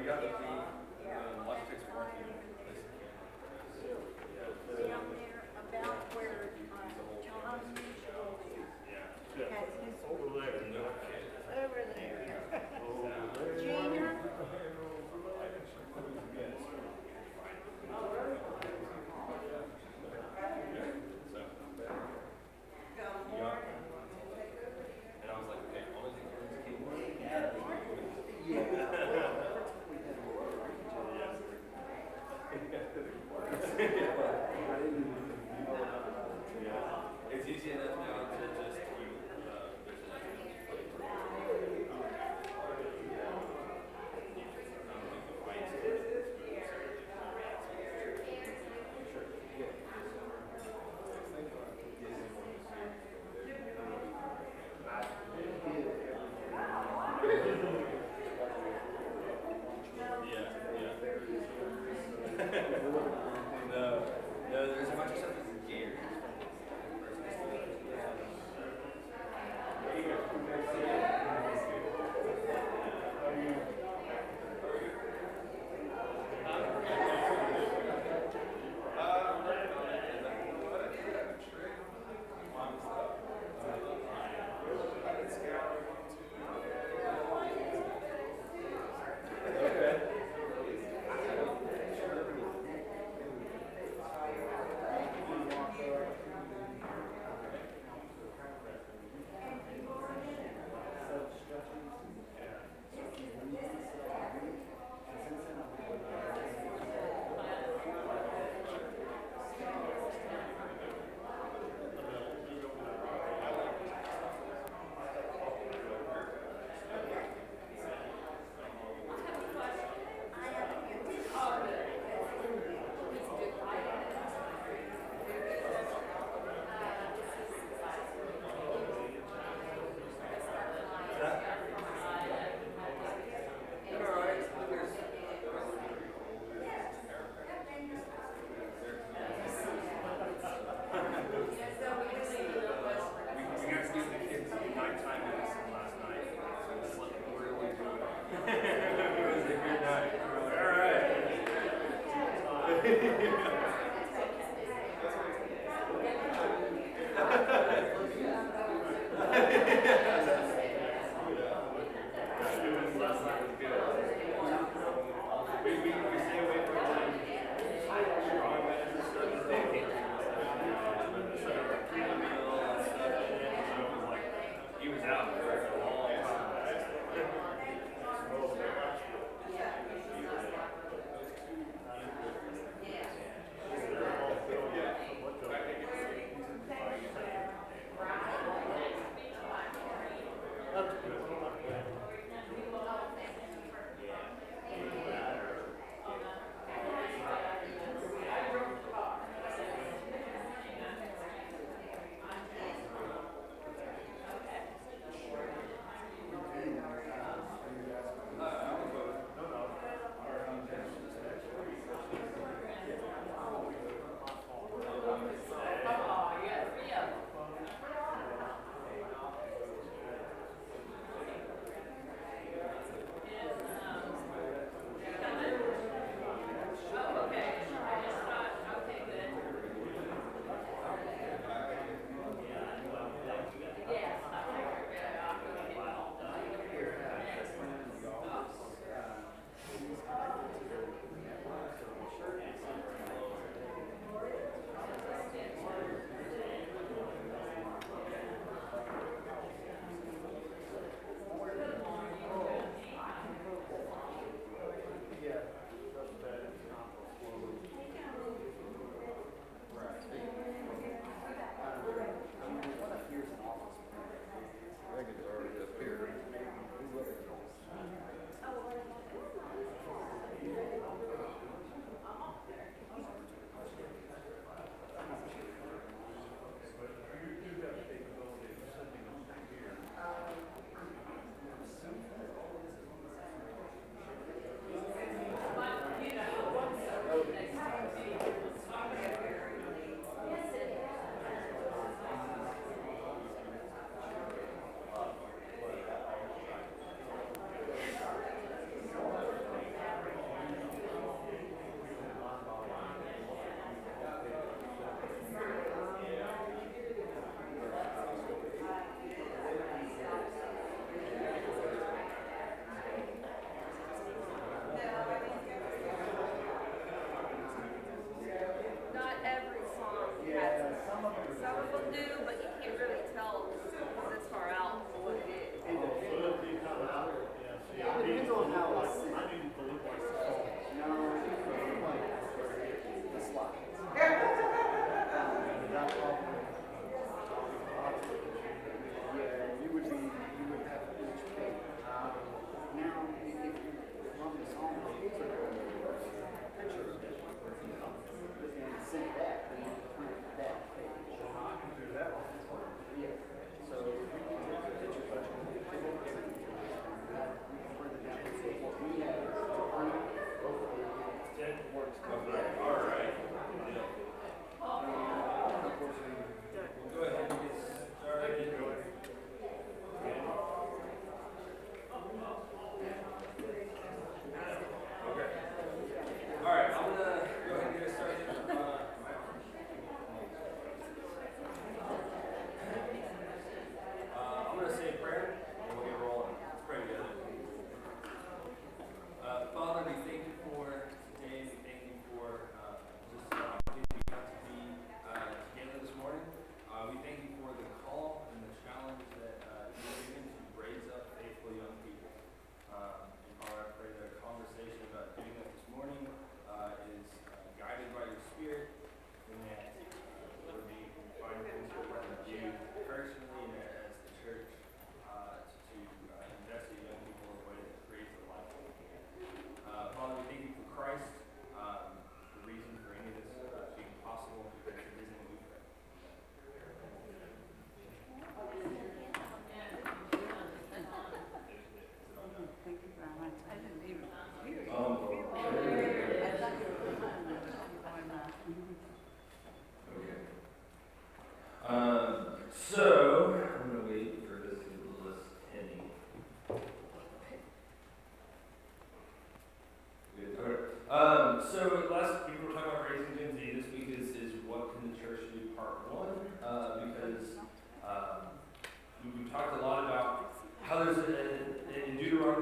we got the Logitech's warranty. Down there about where John usually has his Over there. over there. Gina, And I was like, okay, only thing is it's easy enough now to just no, there's a bunch of stuff that's geared.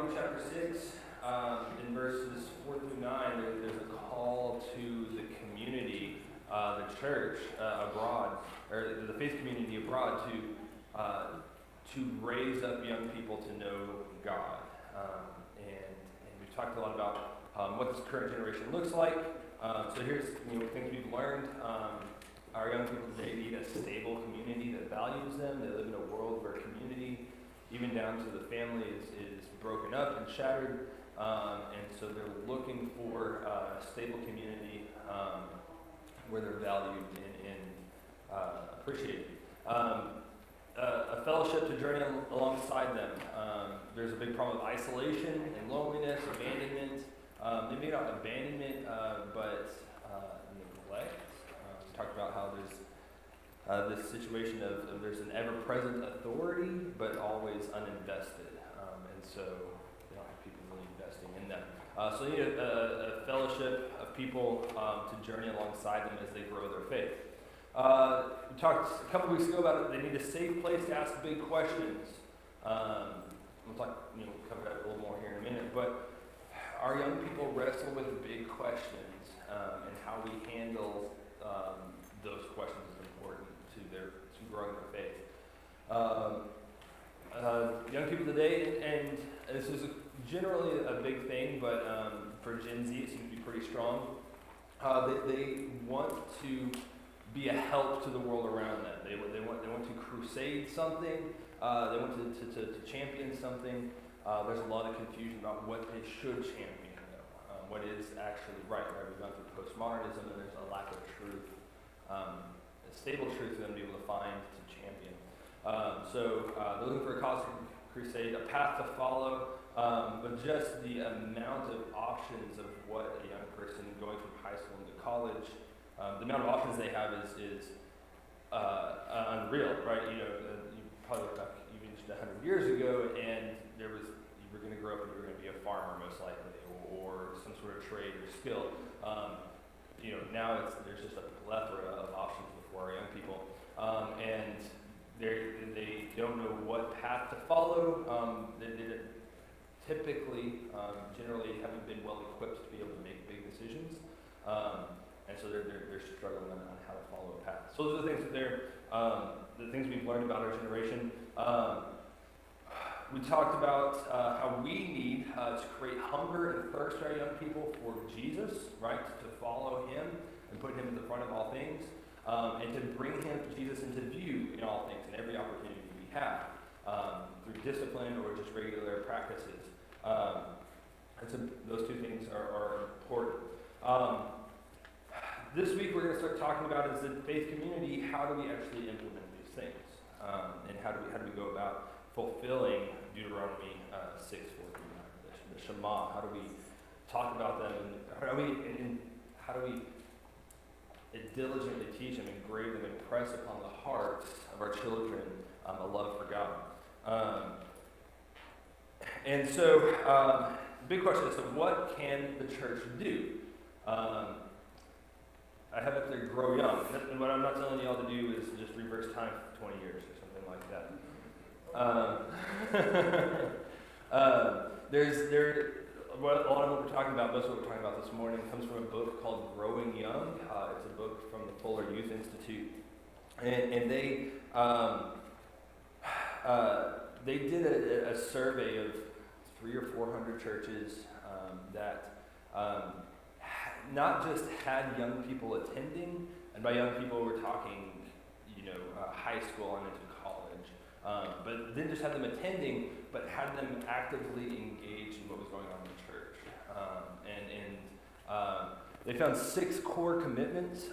John chapter 6, in verses 4 through 9, there's a call to the community, the church abroad, or the faith community abroad, to raise up young people to know God. And we've talked a lot about what this current generation looks like. So here's things we've learned. Our young people today need a stable community that values them. They live in a world where community, even down to the family, is broken up and shattered. And so they're looking for a stable community where they're valued and appreciated. A fellowship to journey alongside them. There's a big problem of isolation and loneliness, abandonment. Maybe not abandonment, but neglect. We talked about how there's this situation of there's an ever-present authority, but always uninvested. And so they don't have people really investing in them. So they need a fellowship of people to journey alongside them as they grow their faith. We talked a couple weeks ago about it. They need a safe place to ask big questions. We'll talk, cover that a little more here in a minute. But our young people wrestle with big questions, and how we handle those questions is important to growing their faith. Young people today, and this is generally a big thing, but for Gen Z it seems to be pretty strong. They want to be a help to the world around them. They want to crusade something. They want to champion something. There's a lot of confusion about what they should champion, though. What is actually right? We've gone through postmodernism, and there's a lack of truth, a stable truth for them to be able to find to champion. So they're looking for a cause to crusade, a path to follow, but just the amount of options of what a young person going from high school into college, the amount of options they have is unreal, right? You probably look back even just 100 years ago, and you were going to grow up and you were going to be a farmer most likely, or some sort of trade or skill. Now there's just a plethora of options before our young people, and they don't know what path to follow. They typically, generally, haven't been well equipped to be able to make big decisions. And so they're struggling on how to follow a path. So those are the things the things we've learned about our generation. We talked about how we need to create hunger and thirst in our young people for Jesus, right? To follow Him and put Him in the front of all things, and to bring Jesus into view in all things, in every opportunity we have, through discipline or just regular practices. And so those two things are important. This week we're going to start talking about, as a faith community, how do we actually implement these things, and how do we go about fulfilling Deuteronomy 6:4 through 9, the Shema? How do we talk about them, and how do we diligently teach them, engrave them, impress upon the hearts of our children a love for God? And so, big question is, so what can the church do? I have up there, grow young. And what I'm not telling you all to do is just reverse time for 20 years or something like that. A lot of what we're talking about, most of what we're talking about this morning, comes from a book called Growing Young. It's a book from the Fuller Youth Institute. And they did a survey of 300 or 400 churches that not just had young people attending, and by young people we're talking, high school and into college, but didn't just have them attending, but had them actively engaged in what was going on in the church. They found 6 core commitments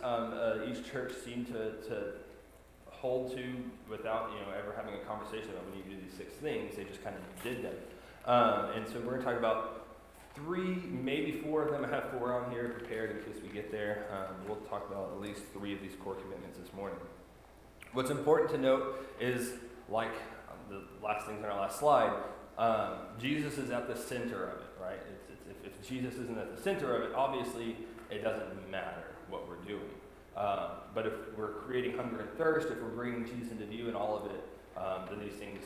each church seemed to hold to without ever having a conversation about when you do these 6 things. They just kind of did them. And so we're going to talk about 3, maybe 4 of them. I have 4 on here prepared in case we get there. We'll talk about at least 3 of these core commitments this morning. What's important to note is, like the last things on our last slide, Jesus is at the center of it, right? If Jesus isn't at the center of it, obviously it doesn't matter what we're doing. But if we're creating hunger and thirst, if we're bringing Jesus into view in all of it, then these things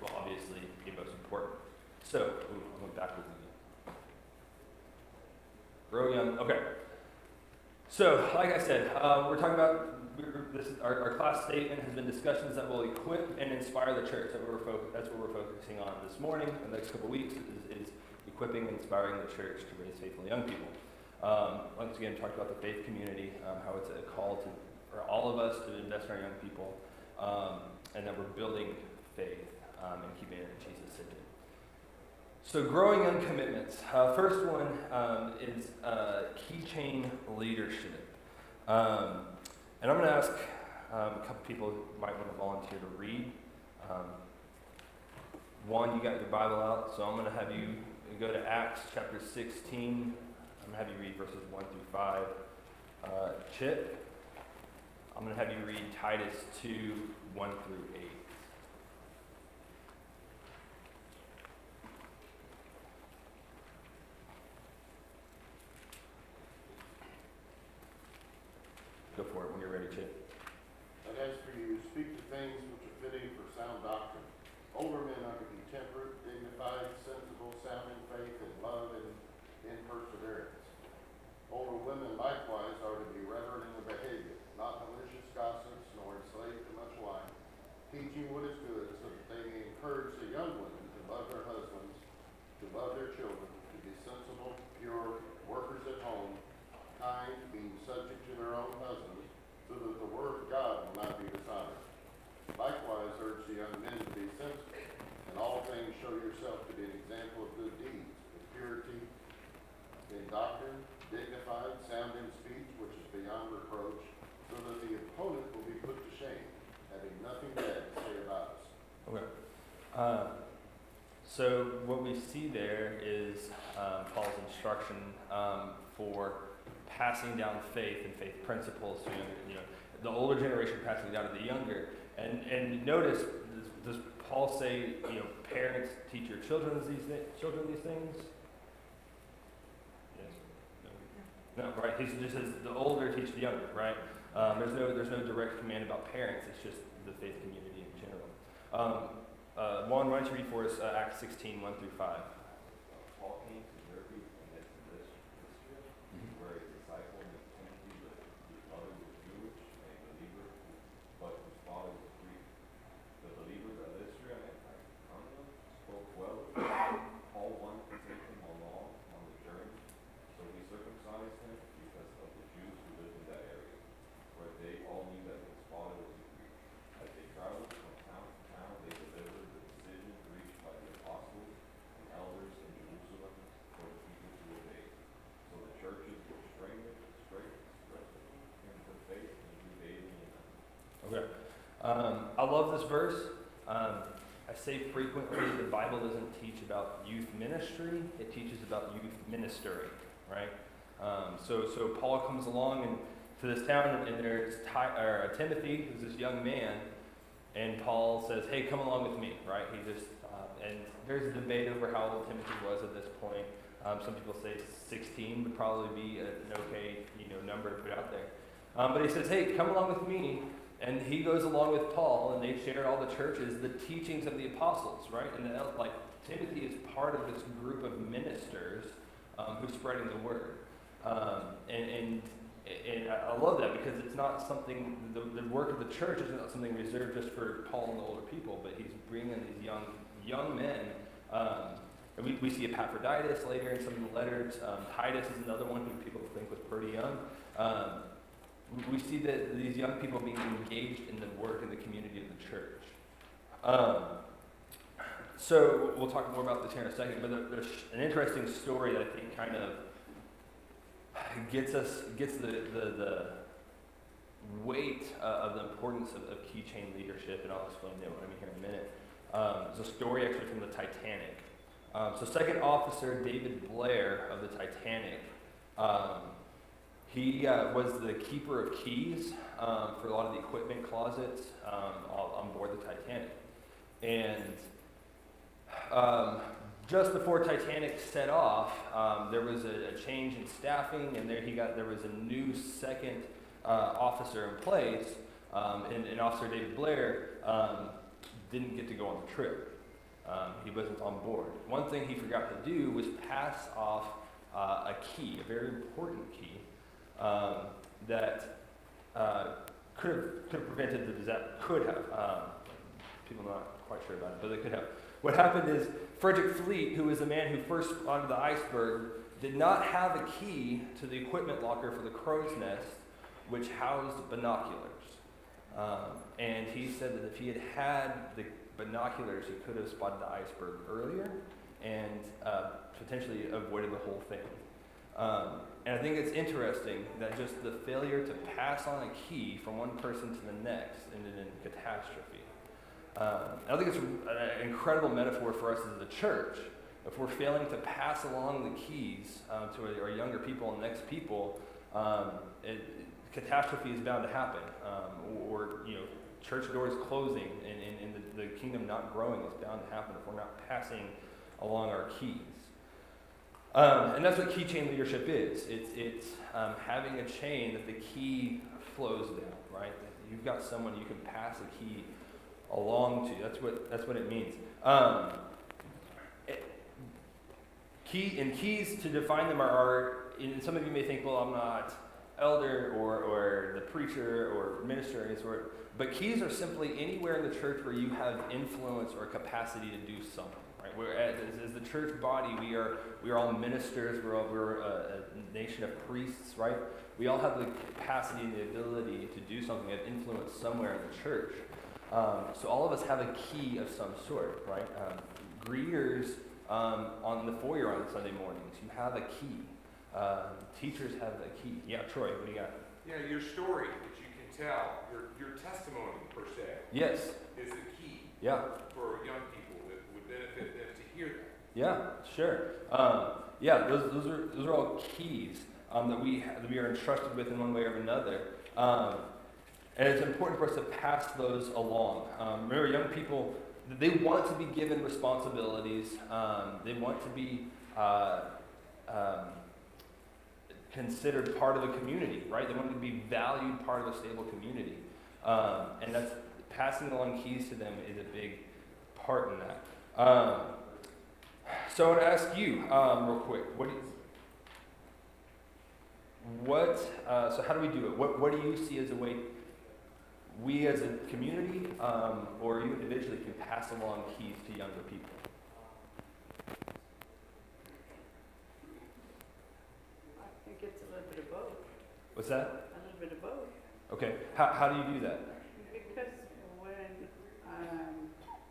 will obviously be most important. So, I went backwards again. Grow young. Okay. So, like I said, we're talking about our class statement has been discussions that will equip and inspire the church. That's what we're focusing on this morning. The next couple of weeks is equipping and inspiring the church to raise faithful young people. Once again, talked about the faith community, how it's a call for all of us to invest in our young people, and that we're building faith and keeping it in Jesus' city. So growing young commitments. First one is keychain leadership. And I'm going to ask a couple people who might want to volunteer to read. One, you got your Bible out, so I'm going to have you go to Acts chapter 16. I'm going to have you read verses 1 through 5. Chip, I'm going to have you read Titus 2, 1 through 8. Go for it when you're ready, Chip. And as for you, speak the things which are fitting for sound doctrine. Older men are to be temperate, dignified, sensible, sound in faith, in love, and in perseverance. Older women likewise are to be reverent in their behavior, not malicious gossips, nor enslaved to much wine, teaching what is good, so that they may encourage the young women to love their husbands, to love their children, to be sensible, pure, workers at home, kind, being subject to their own husbands, so that the word of God will not be dishonored. Likewise, urge the young men to be sensible. In all things show yourself to be an example of good deeds, with purity, in doctrine, dignified, sound in speech, which is beyond reproach, so that the opponent will be put to shame, having nothing bad to say about us. Okay. So what we see there is Paul's instruction for passing down faith and faith principles to the older generation passing it down to the younger. And notice, does Paul say, parents teach your children these things? Yes. No, right? He just says the older teach the younger, right? There's no direct command about parents. It's just the faith community in general. Juan, why don't you read for us Acts 16, 1 through 5. Paul came to Derbe and then to Lystra, where a disciple named Timothy lived, whose mother was Jewish and a believer, but whose father was Greek. The believers at Lystra and Iconium spoke well of him. Paul wanted to take him along on the journey, so he circumcised him because of the Jews who lived in that area, for they all knew that his father was a Greek. As they traveled from town to town, they delivered the decision reached by the apostles and elders in Jerusalem for the people to obey. So the churches were strengthened into faith and grew daily in them. Okay. I love this verse. I say frequently the Bible doesn't teach about youth ministry, it teaches about youth ministering, right? So Paul comes along and to this town, and there's Timothy, who's this young man, and Paul says, hey, come along with me, right? And there's a debate over how old Timothy was at this point. Some people say 16 would probably be an okay, number to put out there. But he says, hey, come along with me. And he goes along with Paul, and they share all the churches, the teachings of the apostles, right? And Timothy is part of this group of ministers who's spreading the word. And I love that because it's not something, the work of the church is not something reserved just for Paul and the older people, but he's bringing these young men. And we see Epaphroditus later in some of the letters. Titus is another one who people think was pretty young. We see that these young people being engaged in the work in the community of the church. So we'll talk more about this here in a second, but there's an interesting story that I think kind of gets the weight of the importance of keychain leadership, and I'll explain that when I'm here in a minute. It's a story actually from the Titanic. So Second Officer David Blair of the Titanic, he was the keeper of keys for a lot of the equipment closets on board the Titanic. And just before Titanic set off, there was a change in staffing, and there was a new second officer in place, and Officer David Blair didn't get to go on the trip. He wasn't on board. One thing he forgot to do was pass off a key, a very important key, that could have prevented the disaster. Could have. People are not quite sure about it, but it could have. What happened is Frederick Fleet, who was the man who first spotted the iceberg, did not have a key to the equipment locker for the crow's nest, which housed binoculars. And he said that if he had had the binoculars, he could have spotted the iceberg earlier and potentially avoided the whole thing. And I think it's interesting that just the failure to pass on a key from one person to the next ended in catastrophe. I think it's an incredible metaphor for us as the church. If we're failing to pass along the keys to our younger people and next people, catastrophe is bound to happen. Or church doors closing and the kingdom not growing is bound to happen if we're not passing along our keys. And that's what key chain leadership is. It's having a chain that the key flows down, right? That you've got someone you can pass a key along to. That's what it means. Keys to define them are some of you may think, well, I'm not elder or the preacher or minister or any sort. But keys are simply anywhere in the church where you have influence or capacity to do something. Right? As the church body, we are all ministers. We're a nation of priests, right? We all have the capacity and the ability to do something, have influence somewhere in the church. So all of us have a key of some sort, right? Greeters on the foyer on Sunday mornings, you have a key. Teachers have a key. Yeah, Troy, what do you got? Yeah, your story that you can tell, your testimony per se. Yes. Is the key. Yeah. For young people that would benefit them to hear that. Yeah, sure. Those are all keys that we are entrusted with in one way or another. And it's important for us to pass those along. Remember, young people, they want to be given responsibilities. They want to be considered part of the community, right? They want to be valued part of a stable community. And that's passing along keys to them is a big part in that. So I want to ask you real quick, so how do we do it? What do you see as a way we as a community or you individually can pass along keys to younger people? I think it's a little bit of both. What's that? A little bit of both. Okay. How do you do that? Because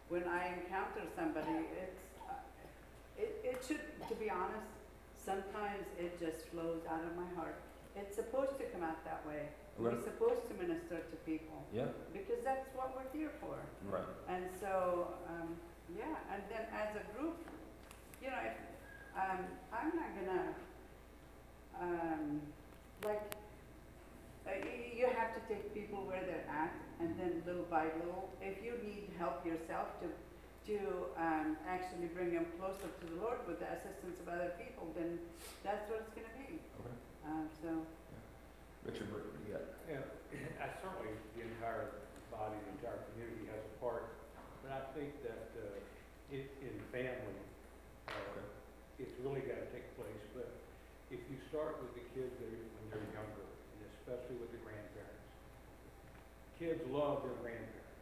when I encounter somebody, it should, to be honest, sometimes it just flows out of my heart. It's supposed to come out that way. Okay. We're supposed to minister to people. Yeah. Because that's what we're here for. Right. And so, and then as a group, I'm not gonna, you have to take people where they're at, and then little by little, if you need help yourself to actually bring them closer to the Lord with the assistance of other people, then that's what it's gonna be. Okay. Richard, what do you got? Yeah, certainly the entire body, the entire community has a part, but I think that in family, it's really got to take place. But if you start with the kids when they're younger, and especially with the grandparents, kids love their grandparents,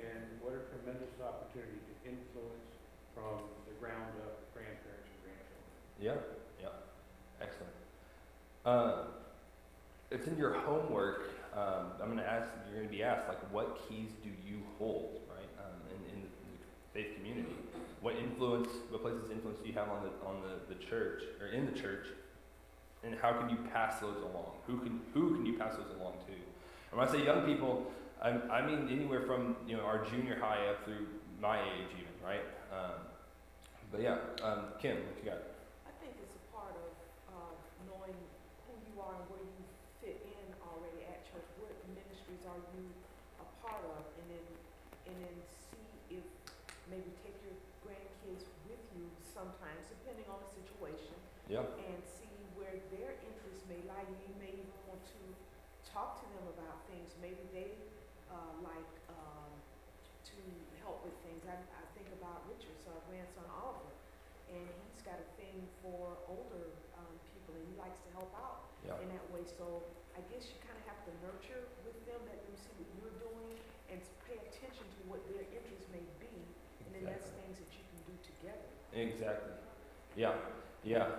and what a tremendous opportunity to influence from the ground up grandparents and grandchildren. Yeah, excellent. It's in your homework. You're going to be asked, like, what keys do you hold, right? In the faith community, what places of influence do you have on the church or in the church, and how can you pass those along? Who can you pass those along to? And when I say young people, I mean anywhere from our junior high up through my age, even, right? Kim, what you got? I think it's a part of knowing who you are and where you fit in already at church. What ministries are you a part of, and then see if maybe take your grandkids with you sometimes, depending on the situation. Yeah. And see where their interests may lie. You may even want to talk to them about things. Maybe they like to help with things. I think about Richard, so our grandson Oliver, and he's got a thing for older people, and he likes to help out Yeah. in that way. So I guess you kind of have to nurture with them, let them see what you're doing, and pay attention to what their interests may be, and then that's Exactly. things that you can do together. Exactly. Yeah. Yeah.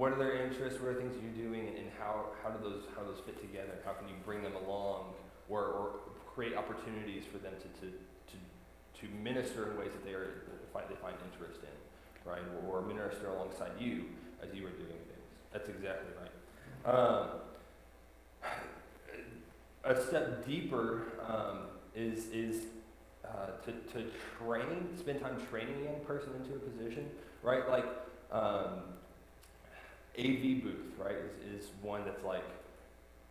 What are their interests? What are things you're doing, and how do those fit together? How can you bring them along, or create opportunities for them to minister in ways that they find interest in, right? Or minister alongside you as you are doing things. That's exactly right. A step deeper is to spend time training a young person into a position, right? Like AV booth, right, is one that's like,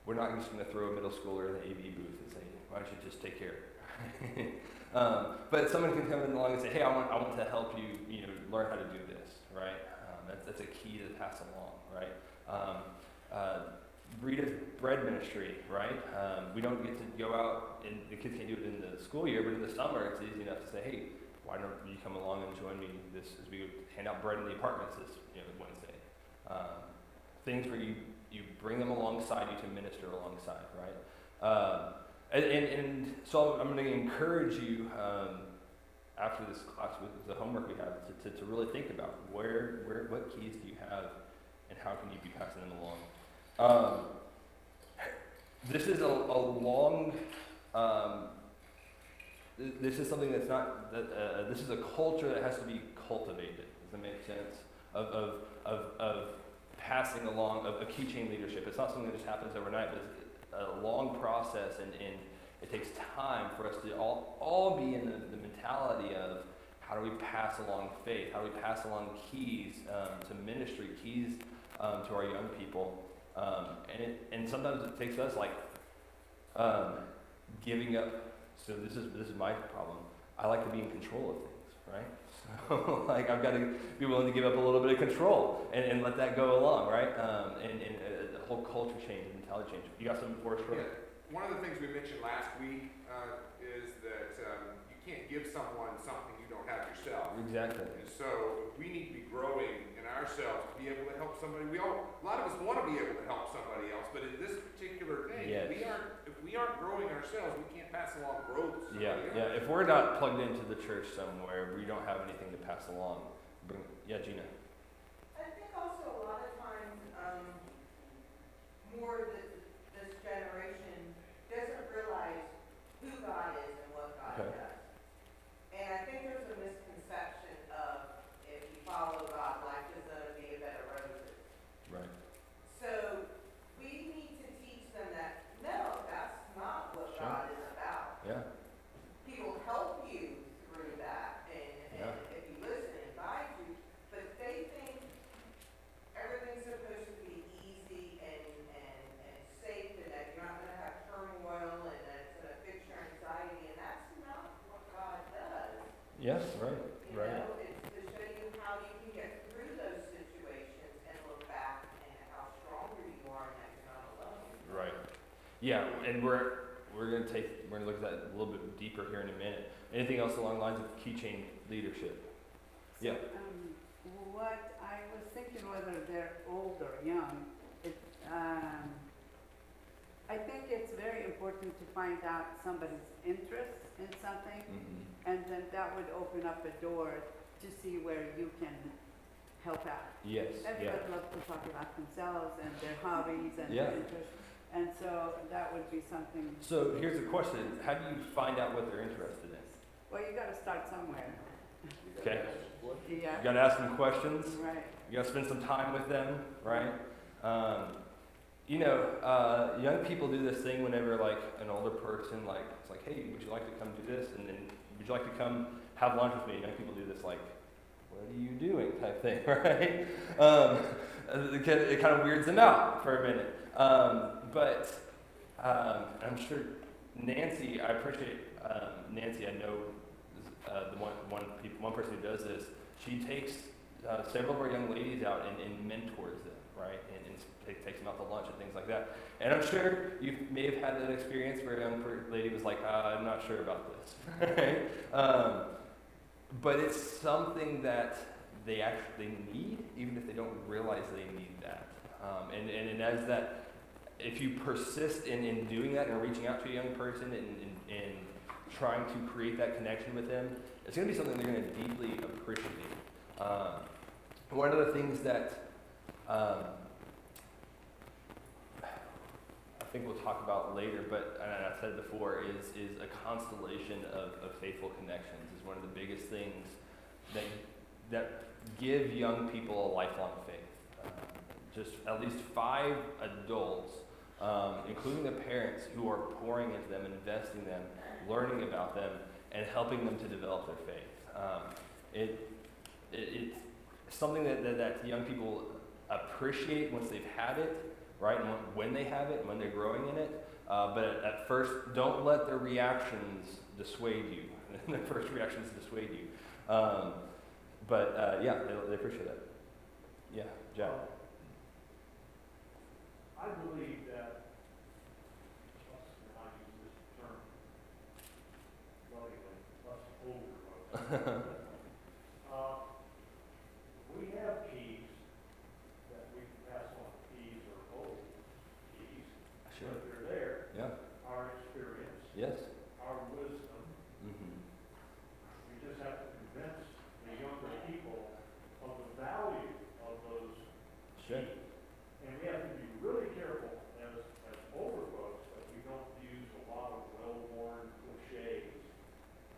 we're not just going to throw a middle schooler in the AV booth and say, why don't you just take care of it? But someone can come along and say, hey, I want to help you, learn how to do this, right? That's a key to pass along, right? Bread ministry, right? We don't get to go out, and the kids can't do it in the school year, but in the summer it's easy enough to say, hey, why don't you come along and join me this as we hand out bread in the apartments this Wednesday. Things where you bring them alongside you to minister alongside, right? And so I'm going to encourage you after this class with the homework we have to really think about what keys do you have and how can you be passing them along. This is a long. This is something that's not. This is a culture that has to be cultivated. Does that make sense? Of passing along of key chain leadership. It's not something that just happens overnight, but it's a long process, and it takes time for us to all be in the mentality of how do we pass along faith? How do we pass along keys to ministry, keys to our young people? And sometimes it takes us like giving up. So this is my problem. I like to be in control of things, right? So like I've got to be willing to give up a little bit of control and let that go along, right? And the whole culture change, mentality change. You got something for us, Troy? Yeah. One of the things we mentioned last week is that you can't give someone something you don't have yourself. Exactly. And so we need to be growing in ourselves to be able to help somebody. A lot of us want to be able to help somebody else, but in this particular thing, Yes. if we aren't growing ourselves, we can't pass along growth to somebody else. Yeah. If we're not plugged into the church somewhere, we don't have anything to pass along. Gina. I think also a lot of times, this generation doesn't realize who God is and what God Okay. does. And I think there's a misconception of if you follow God, life is going to be a bed of roses. Right. So we need to teach them that, no, that's not what Sure. God is about. Yeah. He will help you through that, and if you listen and guide you, but they think everything's supposed to be easy and safe, and that you're not going to have turmoil, and that it's going to fix your anxiety, and that's not what God does. Yes. Right. You know, it's to show you how you can get through those situations and look back and how stronger you are and that you're not alone. Right. Yeah, and we're gonna look at that a little bit deeper here in a minute. Anything else along the lines of key chain leadership? Yeah. What I was thinking, whether they're old or young, I think it's very important to find out somebody's interest in something, Mm-hmm. and then that would open up a door to see where you can help out. Yes. Everybody Yeah. loves to talk about themselves and their hobbies and Yeah. their interests, and so that would be something. So here's the question: how do you find out what they're interested in? Well, you got to start somewhere. Okay. Yeah. You got to ask them questions. Right. You got to spend some time with them, right? Young people do this thing whenever like an older person it's like, hey, would you like to come do this? And then would you like to come have lunch with me? Young people do this like, what are you doing type thing, right? It kind of weirds them out for a minute. But I'm sure Nancy, I appreciate Nancy. I know the one person who does this. She takes several of our young ladies out and mentors them, right? And takes them out to lunch and things like that. And I'm sure you may have had that experience where a young lady was like, I'm not sure about this, right? But it's something that they actually need, even if they don't realize they need that. And as that, if you persist in doing that and reaching out to a young person and trying to create that connection with them, it's going to be something they're going to deeply appreciate. One of the things that I think we'll talk about later, but I said it before, is a constellation of faithful connections is one of the biggest things that give young people a lifelong faith. Just at least 5 adults, including the parents, who are pouring into them, investing in them, learning about them, and helping them to develop their faith. It's something that young people appreciate once they've had it, right? And when they have it, and when they're growing in it. But at first, don't let their reactions dissuade you. Their first reactions dissuade you. Yeah, they appreciate that. Yeah, Jack. I believe that, and I use this term lovingly, us older we have keys that we can pass on. Keys or old keys. Sure. But they're there. Yeah. Our experience, Yes. our wisdom. Mm-hmm. We just have to convince the younger people of the value of those Sure. keys. And we have to be really careful as older folks that we don't use a lot of well-worn cliches.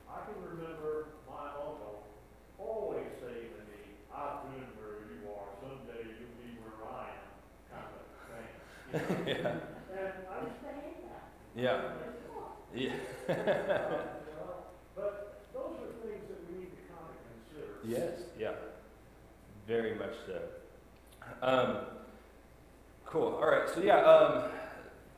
I can remember my uncle always saying to me, I've been where you are, someday you'll be where I am, kind of thing. You know? Yeah. And I'm saying that. Yeah. Yeah. But those are things that we need to kind of consider. Yes. Yeah. Very much so. Cool. All right. So yeah,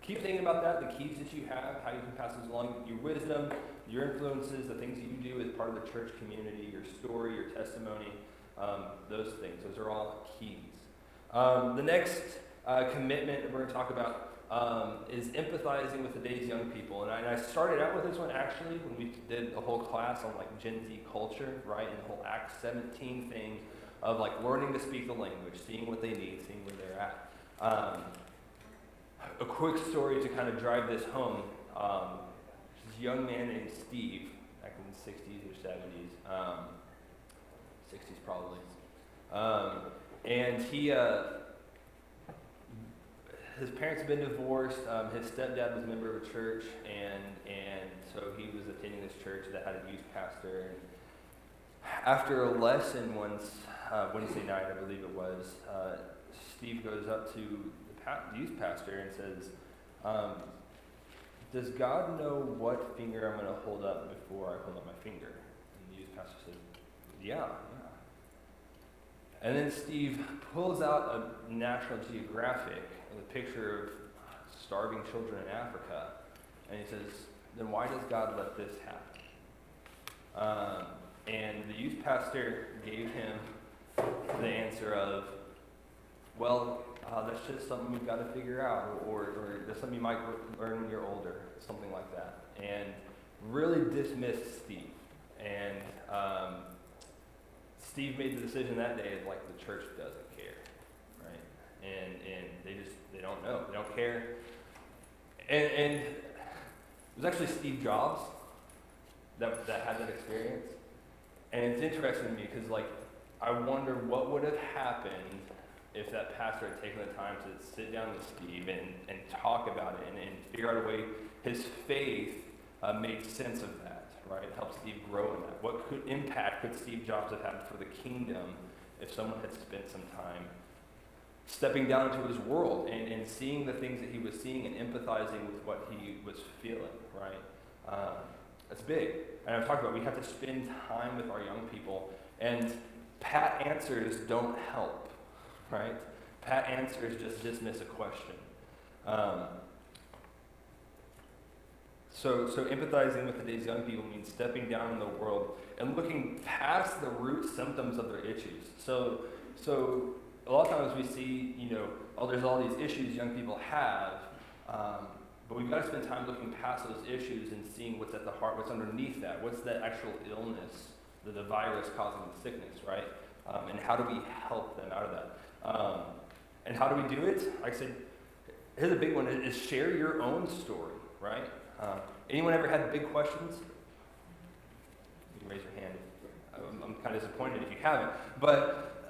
keep thinking about that. The keys that you have, how you can pass those along, your wisdom, your influences, the things that you do as part of the church community, your story, your testimony, those things. Those are all keys. The next commitment that we're going to talk about is empathizing with today's young people. And I started out with this one actually when we did a whole class on like Gen Z culture, right? And the whole Acts 17 thing of like learning to speak the language, seeing what they need, seeing where they're at. A quick story to kind of drive this home. This young man named Steve, back in the 60s or 70s, 60s probably. And his parents had been divorced. His stepdad was a member of a church, and so he was attending this church that had a youth pastor. And after a lesson once, Wednesday night, I believe it was, Steve goes up to the youth pastor and says, does God know what finger I'm going to hold up before I hold up my finger? And the youth pastor said, yeah. And then Steve pulls out a National Geographic with a picture of starving children in Africa. And he says, then why does God let this happen? And the youth pastor gave him the answer of, well, that's just something we've got to figure out, or that's something you might learn when you're older, something like that. And really dismissed Steve. And Steve made the decision that day, like the church doesn't care, right? And they don't know, they don't care. And it was actually Steve Jobs that had that experience. And it's interesting to me because, like, I wonder what would have happened if that pastor had taken the time to sit down with Steve and talk about it and figure out a way his faith made sense of that, right? It helped Steve grow in that. What impact could Steve Jobs have had for the kingdom if someone had spent some time stepping down into his world and seeing the things that he was seeing and empathizing with what he was feeling, right? That's big. And I've talked about we have to spend time with our young people, and pat answers don't help, right? Pat answers just dismiss a question. So empathizing with today's young people means stepping down in the world and looking past the root symptoms of their issues. So a lot of times we see, oh, there's all these issues young people have, but we've got to spend time looking past those issues and seeing what's at the heart, what's underneath that, what's the actual illness, the virus causing the sickness, right? And how do we help them out of that? And how do we do it? Like I said, here's a big one, is share your own story, right? Anyone ever had big questions? You can raise your hand. I'm kind of disappointed if you haven't. But,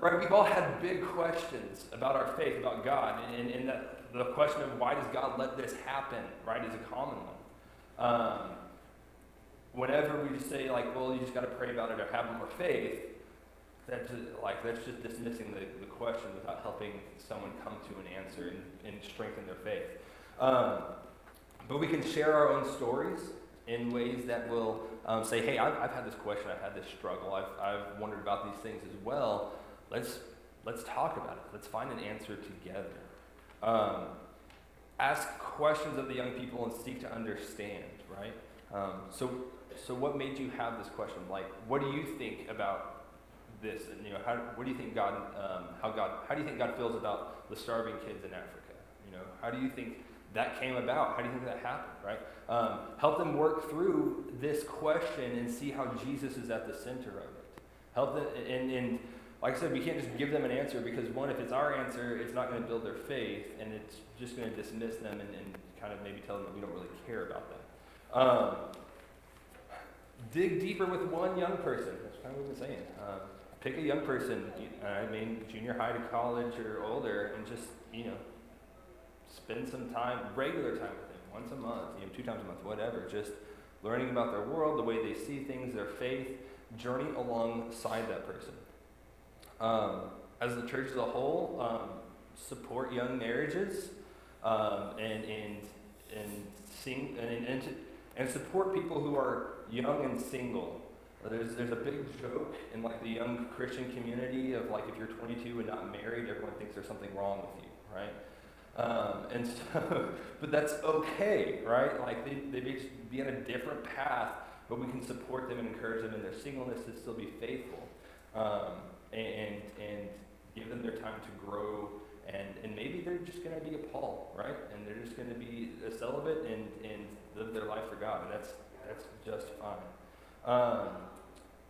right, we've all had big questions about our faith, about God, and that the question of why does God let this happen, right, is a common one. Whenever we just say, like, well, you just got to pray about it or have more faith, that's just dismissing the question without helping someone come to an answer and strengthen their faith. But we can share our own stories in ways that will say, hey, I've had this question, I've had this struggle, I've wondered about these things as well. Let's talk about it. Let's find an answer together. Ask questions of the young people and seek to understand, right? So what made you have this question? Like, what do you think about this? And what do you think how do you think God feels about the starving kids in Africa? How do you think that came about? How do you think that happened, right? Help them work through this question and see how Jesus is at the center of it. Help them, and like I said, we can't just give them an answer because one, if it's our answer, it's not going to build their faith, and it's just going to dismiss them and kind of maybe tell them that we don't really care about them. Dig deeper with one young person. That's kind of what we've been saying. Pick a young person, junior high to college or older, and just, spend some time, regular time with them, once a month, 2 times a month, whatever, just learning about their world, the way they see things, their faith, journey alongside that person. As the church as a whole, support young marriages, and support people who are young and single. There's a big joke in like the young Christian community of like if you're 22 and not married, everyone thinks there's something wrong with you, right? But that's okay, right? Like they may just be on a different path, but we can support them and encourage them in their singleness to still be faithful, and give them their time to grow. And maybe they're just going to be a Paul, right? And they're just going to be a celibate and live their life for God, and that's just fine.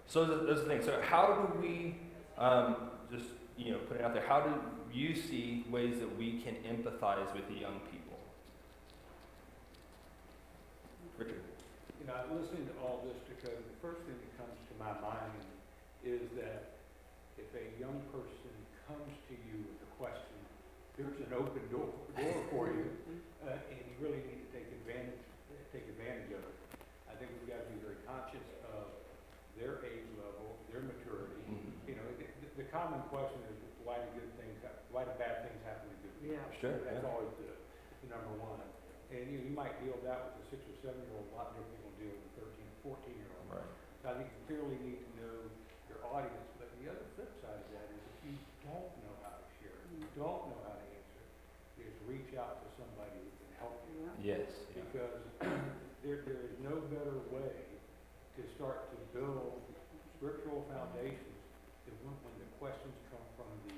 So those are the things. So how do we just put it out there? How do you see ways that we can empathize with the young people? Richard. Listening to all this, because the first thing that comes to my mind is that if a young person comes to you with a question, there's an open door for you, and you really need to take advantage of it. I think we've got to be very conscious of their age level, their maturity. The common question is why do bad things happen to good people? Yeah. Sure. That's always the number one. And you might deal that with a 6 or 7 year old a lot different than you'll deal with a 13 or 14 year old. Right. So I think you clearly need to know your audience. But the other flip side of that is if you don't know how to share, if you don't know how to answer, is reach out to somebody who can help you. Yes. Yeah. Because there is no better way to start to build scriptural foundations than when the questions come from the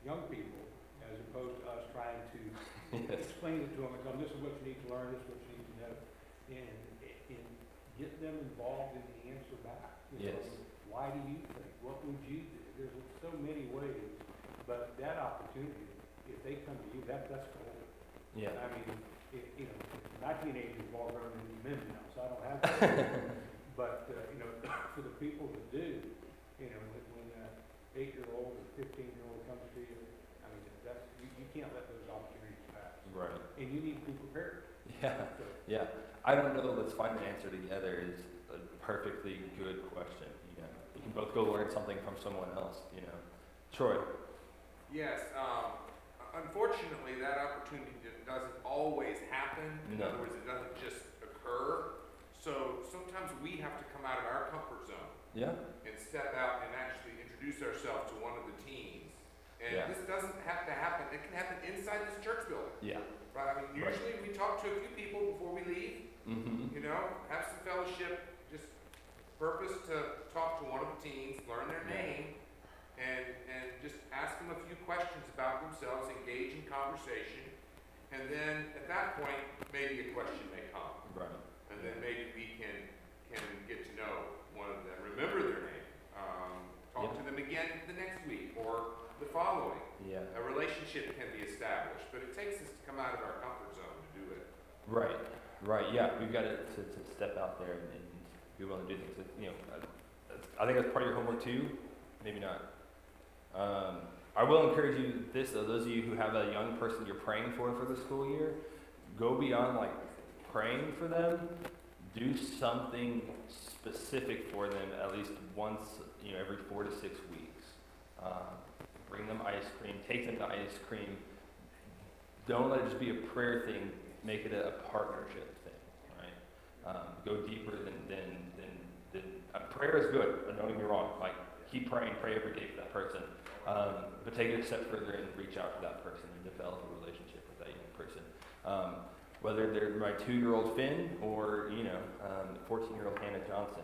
young people, as opposed to us trying to explain it to them and tell them, this is what you need to learn, this is what you need to know, and get them involved in the answer back. Yes. Why do you think? What would you do? There's so many ways, but that opportunity, if they come to you, that's cool. Yeah. I mean, my teenagers have all grown into men now, so I don't have that. But, for the people that do, when an 8-year-old or 15-year-old comes to you, I mean, you can't let those opportunities pass. Right. And you need to be prepared. Yeah. So, Yeah. I don't know. Let's find an answer together is a perfectly good question. We can both go learn something from someone else. Troy. Yes, unfortunately, that opportunity doesn't always happen. In No. other words, it doesn't just occur. So sometimes we have to come out of our comfort zone Yeah. and step out and actually introduce ourselves to one of the teens. And Yeah. this doesn't have to happen. It can happen inside this church building, Yeah. right? I mean, usually we talk to a few people before we leave, Mm-hmm. have some fellowship, just purpose to talk to one of the teens, learn their Yeah. name, and just ask them a few questions about themselves, engage in conversation, and then at that point, maybe a question may come. Right. And then maybe we can get to know one of them, remember their name, talk to them again the next week or the following. Yeah. A relationship can be established, but it takes us to come out of our comfort zone to do it. Right. Right. Yeah. We've got to step out there and be willing to do things. You know, I think that's part of your homework too. Maybe not. I will encourage you this though. Those of you who have a young person you're praying for the school year, go beyond like praying for them. Do something specific for them at least once, every 4 to 6 weeks. Bring them ice cream. Take them to ice cream. Don't let it just be a prayer thing. Make it a partnership thing, right? Go deeper than prayer is good. Don't get me wrong. Like keep praying, pray every day for that person. But take it a step further and reach out to that person and develop a relationship with that young person. Whether they're my 2-year-old Finn or 14-year-old Hannah Johnson,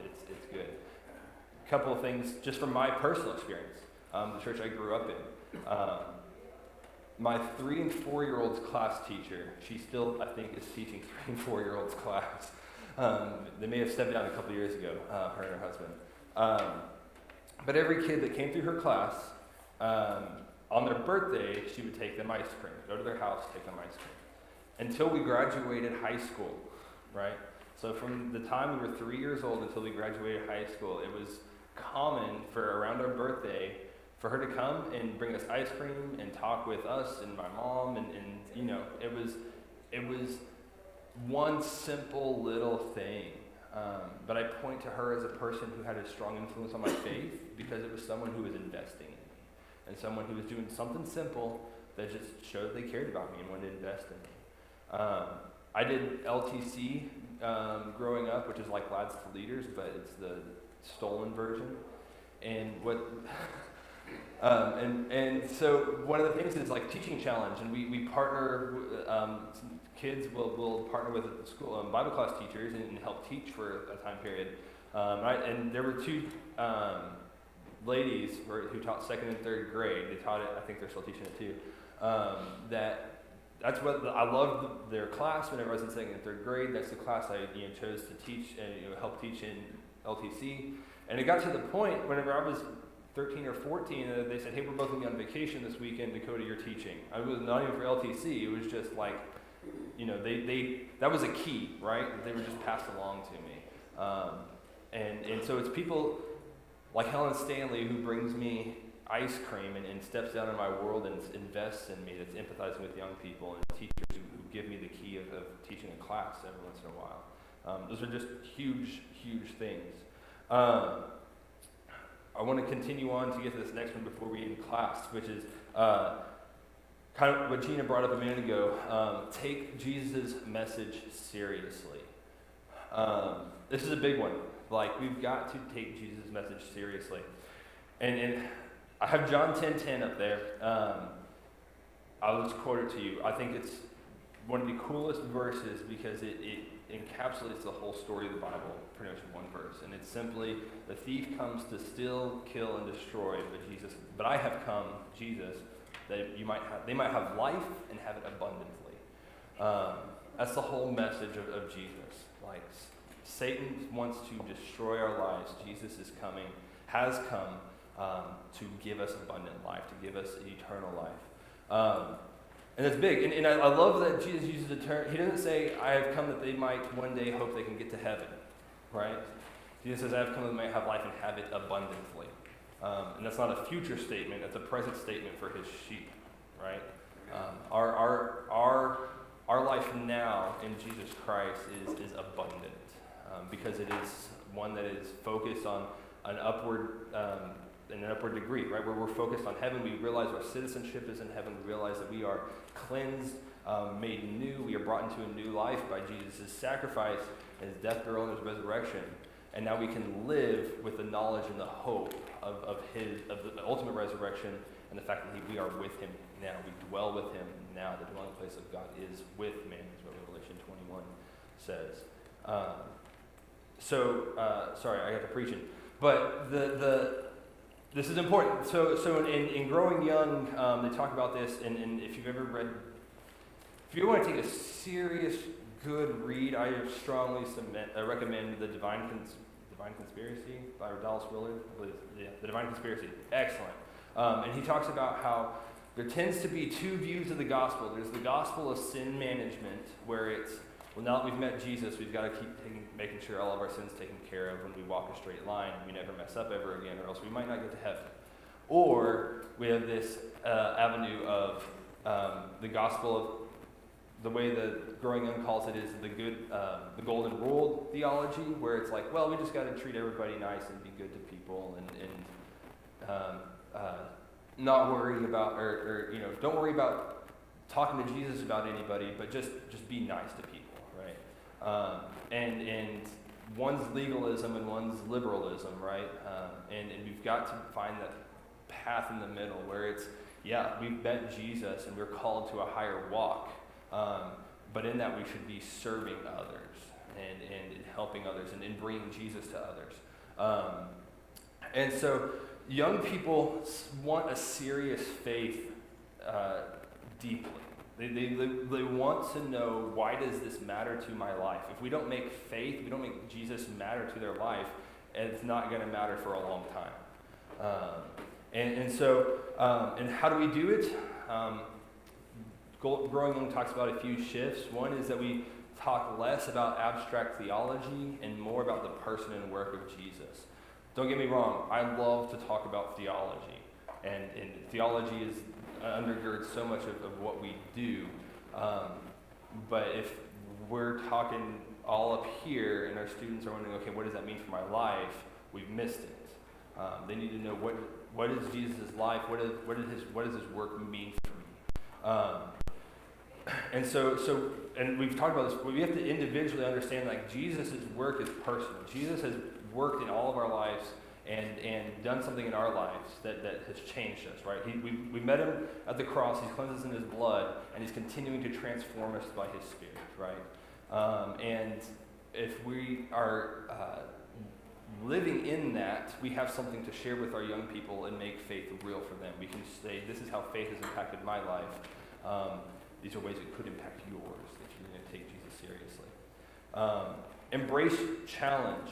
it's good. A couple of things just from my personal experience. The church I grew up in. My 3 and 4-year-olds class teacher, she still I think is teaching 3 and 4-year-olds class. They may have stepped down a couple of years ago, her and her husband. But every kid that came through her class, on their birthday, she would take them ice cream. Go to their house, take them ice cream. Until we graduated high school, right? So from the time we were 3 years old until we graduated high school, it was common for around our birthday for her to come and bring us ice cream and talk with us and my mom and it was one simple little thing. But I point to her as a person who had a strong influence on my faith because it was someone who was investing in me and someone who was doing something simple that just showed they cared about me and wanted to invest in me. I did LTC growing up, which is like Lads to Leaders, but it's the stolen version. And and so one of the things is like teaching challenge, and we partner. Kids will partner with school Bible class teachers and help teach for a time period. And there were 2 ladies who taught 2nd and 3rd grade. They taught it. I think they're still teaching it too. That's what I loved their class whenever I was in 2nd and 3rd grade. That's the class I chose to teach and help teach in LTC. And it got to the point whenever I was 13 or 14, they said, "Hey, we're both going to be on vacation this weekend. Dakota, you're teaching." I was not even for LTC. It was just like, that was a key, right? That they were just passed along to me. And so it's people like Helen Stanley who brings me ice cream and steps down in my world and invests in me, that's empathizing with young people, and teachers who give me the key of teaching a class every once in a while. Those are just huge, huge things. I want to continue on to get to this next one before we end class, which is kind of what Gina brought up a minute ago. Take Jesus' message seriously. This is a big one. Like, we've got to take Jesus' message seriously. And I have John 10:10 up there. I'll just quote it to you. I think it's one of the coolest verses because it encapsulates the whole story of the Bible, pretty much in one verse. And it's simply, the thief comes to steal, kill, and destroy, but I have come, Jesus, that they might have life and have it abundantly. That's the whole message of Jesus. Like, Satan wants to destroy our lives. Jesus has come to give us abundant life, to give us eternal life. And that's big. And I love that Jesus uses the term, he doesn't say, "I have come that they might one day hope they can get to heaven," right? Jesus says, "I have come that they might have life and have it abundantly." And that's not a future statement, that's a present statement for his sheep, right? Our life now in Jesus Christ is abundant because it is one that is focused on an upward in an upward degree, right? Where we're focused on heaven, we realize our citizenship is in heaven. We realize that we are cleansed, made new. We are brought into a new life by Jesus' sacrifice, his death, burial, and his resurrection. And now we can live with the knowledge and the hope of the ultimate resurrection and the fact that we are with him now. We dwell with him now. The dwelling place of God is with man, is what Revelation 21 says. Sorry, I got to preaching. But this is important. So in Growing Young, they talk about this, and if you've ever read, if you want to take a serious, good read, I strongly recommend The Divine Conspiracy by Dallas Willard. I believe, yeah, The Divine Conspiracy. Excellent. And he talks about how there tends to be two views of the gospel. There's the gospel of sin management, where it's, well, now that we've met Jesus, we've got to keep making sure all of our sins taken care of when we walk a straight line and we never mess up ever again, or else we might not get to heaven. Or we have this avenue of the gospel of, the way the Growing Young calls it, is the golden rule theology, where it's like, well, we just got to treat everybody nice and be good to people, and not worry about, or don't worry about talking to Jesus about anybody, but just be nice to people, right? And one's legalism and one's liberalism, right? And we've got to find that path in the middle where it's, yeah, we've met Jesus and we're called to a higher walk, but in that we should be serving others and helping others and bringing Jesus to others. And so young people want a serious faith deeply. They want to know, why does this matter to my life? If we don't make faith, we don't make Jesus matter to their life, it's not going to matter for a long time. And how do we do it? Growing Young talks about a few shifts. One is that we talk less about abstract theology and more about the person and work of Jesus. Don't get me wrong, I love to talk about theology, and theology undergirds so much of what we do, but if we're talking all up here and our students are wondering, okay, what does that mean for my life, we've missed it. They need to know, what is Jesus' life, what does his work mean for me? And we've talked about this, but we have to individually understand, like, Jesus' work is personal. Jesus has worked in all of our lives and done something in our lives that has changed us, right? We met him at the cross, he's cleansed us in his blood, and he's continuing to transform us by his Spirit, right? And if we are living in that, we have something to share with our young people and make faith real for them. We can say, this is how faith has impacted my life. These are ways it could impact yours, if you're going to take Jesus seriously. Embrace challenge.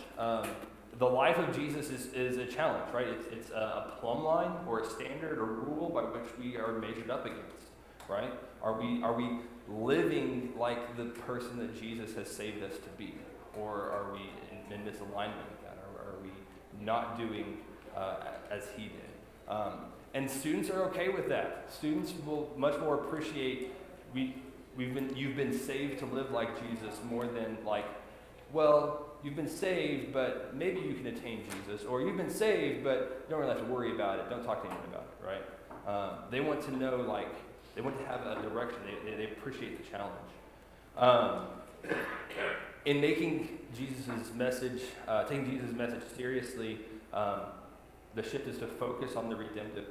The life of Jesus is a challenge, right? It's a plumb line or a standard or rule by which we are measured up against, right? Are we living like the person that Jesus has saved us to be? Or are we in misalignment with that? Or are we not doing as he did? And students are okay with that. Students will much more appreciate you've been saved to live like Jesus more than like, well, you've been saved, but maybe you can attain Jesus, or you've been saved, but you don't really have to worry about it. Don't talk to anyone about it, right? They want to know, like, they want to have a direction. They appreciate the challenge. In making Jesus' message, taking Jesus' message seriously, the shift is to focus on the redemptive